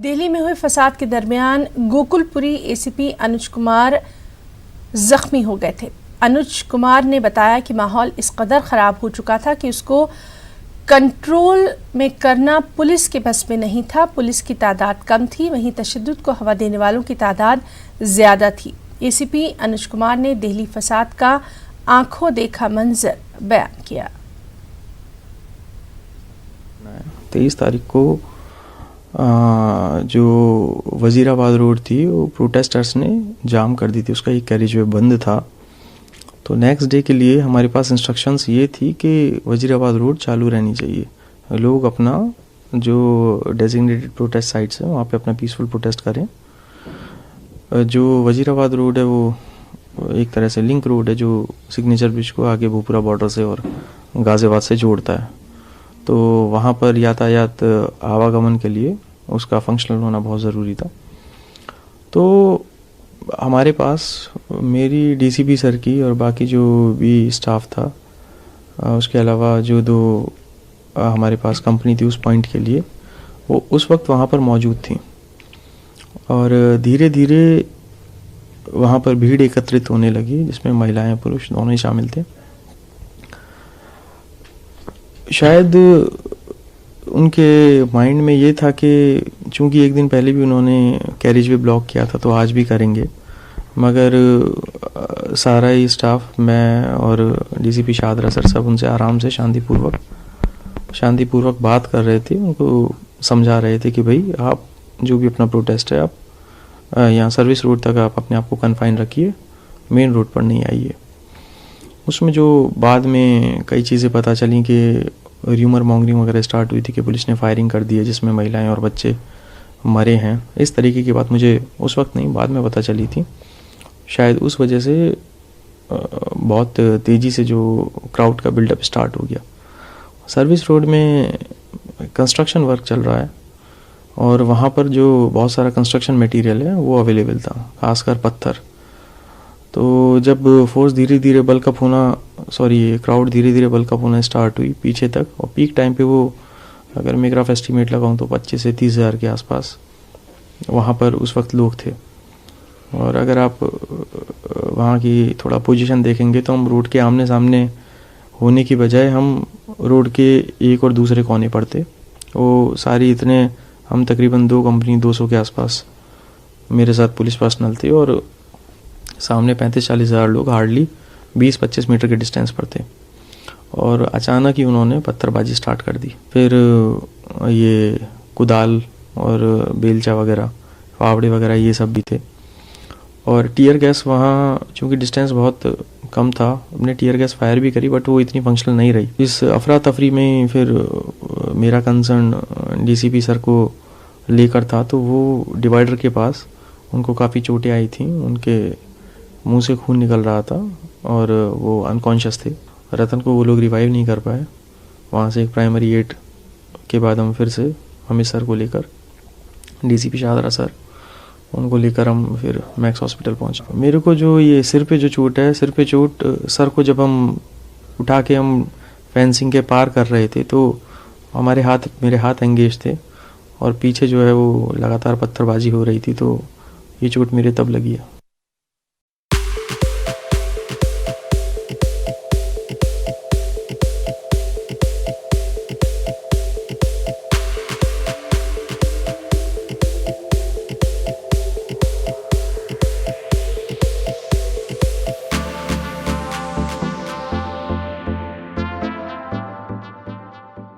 दिल्ली में हुए फसाद के दरमियान गोकुलपुरी एसीपी अनुज कुमार जख्मी हो गए थे। अनुज कुमार ने बताया कि माहौल इस कदर ख़राब हो चुका था कि उसको कंट्रोल में करना पुलिस के बस में नहीं था। पुलिस की तादाद कम थी, वहीं तशद्दुद को हवा देने वालों की तादाद ज़्यादा थी। एसीपी अनुज कुमार ने दिल्ली फसाद का आंखों देखा मंजर बयान किया। 23 तारीख को जो वजीराबाद रोड थी वो प्रोटेस्टर्स ने जाम कर दी थी, उसका एक कैरेज वे बंद था। तो नेक्स्ट डे के लिए हमारे पास इंस्ट्रक्शंस ये थी कि वजीराबाद रोड चालू रहनी चाहिए, लोग अपना जो डेजिग्नेटेड प्रोटेस्ट साइट्स हैं वहाँ पे अपना पीसफुल प्रोटेस्ट करें। जो वजीराबाद रोड है वो एक तरह से लिंक रोड है जो सिग्नेचर ब्रिज को आगे भोपुरा बॉर्डर से और गाजियाबाद से जोड़ता है। तो वहाँ पर यातायात आवागमन के लिए उसका फंक्शनल होना बहुत ज़रूरी था। तो हमारे पास मेरी डीसीपी सर की और बाकी जो भी स्टाफ था, उसके अलावा जो दो हमारे पास कंपनी थी उस पॉइंट के लिए, वो उस वक्त वहाँ पर मौजूद थी। और धीरे धीरे वहाँ पर भीड़ एकत्रित होने लगी जिसमें महिलाएं पुरुष दोनों ही शामिल थे। शायद उनके माइंड में ये था कि चूंकि एक दिन पहले भी उन्होंने कैरेज वे ब्लॉक किया था तो आज भी करेंगे, मगर सारा ही स्टाफ, मैं और डीसीपी शाहदरा सर सब उनसे आराम से शांतिपूर्वक बात कर रहे थे, उनको समझा रहे थे कि भाई आप जो भी अपना प्रोटेस्ट है आप यहाँ सर्विस रोड तक आप अपने आप को कन्फाइन रखिए, मेन रोड पर नहीं आइए। उसमें जो बाद में कई चीज़ें पता चली कि र्यूमर मॉन्गरिंग वगैरह स्टार्ट हुई थी कि पुलिस ने फायरिंग कर दी है जिसमें महिलाएं और बच्चे मरे हैं। इस तरीके की बात मुझे उस वक्त नहीं, बाद में पता चली थी। शायद उस वजह से बहुत तेज़ी से जो क्राउड का बिल्डअप स्टार्ट हो गया। सर्विस रोड में कंस्ट्रक्शन वर्क चल रहा है और वहाँ पर जो बहुत सारा कंस्ट्रक्शन मटेरियल है वो अवेलेबल था, खासकर पत्थर। तो जब फोर्स धीरे धीरे क्राउड धीरे धीरे बल्कअप होना स्टार्ट हुई पीछे तक, और पीक टाइम पे वो अगर मैं रफ एस्टिमेट लगाऊं तो 25 से 30 हज़ार के आसपास वहाँ पर उस वक्त लोग थे। और अगर आप वहाँ की थोड़ा पोजीशन देखेंगे तो हम रोड के आमने सामने होने की बजाय हम रोड के एक और दूसरे कोने पर थे। वो सारी हम तकरीबन 2 कंपनी 200 के आसपास मेरे साथ पुलिस पर्सनल थे और सामने 35-40 हज़ार लोग हार्डली 20-25 मीटर के डिस्टेंस पर थे। और अचानक ही उन्होंने पत्थरबाजी स्टार्ट कर दी। फिर ये कुदाल और बेलचा वगैरह, फावड़े वगैरह ये सब भी थे। और टीयर गैस, वहाँ चूँकि डिस्टेंस बहुत कम था, हमने टीयर गैस फायर भी करी बट वो इतनी फंक्शनल नहीं रही। इस अफरा तफरी में फिर मेरा कंसर्न डीसीपी सर को लेकर था, तो वो डिवाइडर के पास उनको काफ़ी चोटें आई थी, उनके मुंह से खून निकल रहा था और वो अनकॉन्शियस थे। रतन को वो लोग रिवाइव नहीं कर पाए। वहाँ से एक प्राइमरी एड के बाद हम फिर से अमित सर को लेकर, डीसीपी शाहदरा सर, उनको लेकर हम फिर मैक्स हॉस्पिटल पहुँचे। मेरे को जो ये सिर पे जो चोट है, सिर पे चोट, सर को जब हम उठा के हम फेंसिंग के पार कर रहे थे तो मेरे हाथ एंगेज थे और पीछे जो है वो लगातार पत्थरबाजी हो रही थी, तो ये चोट मेरे तब लगी है।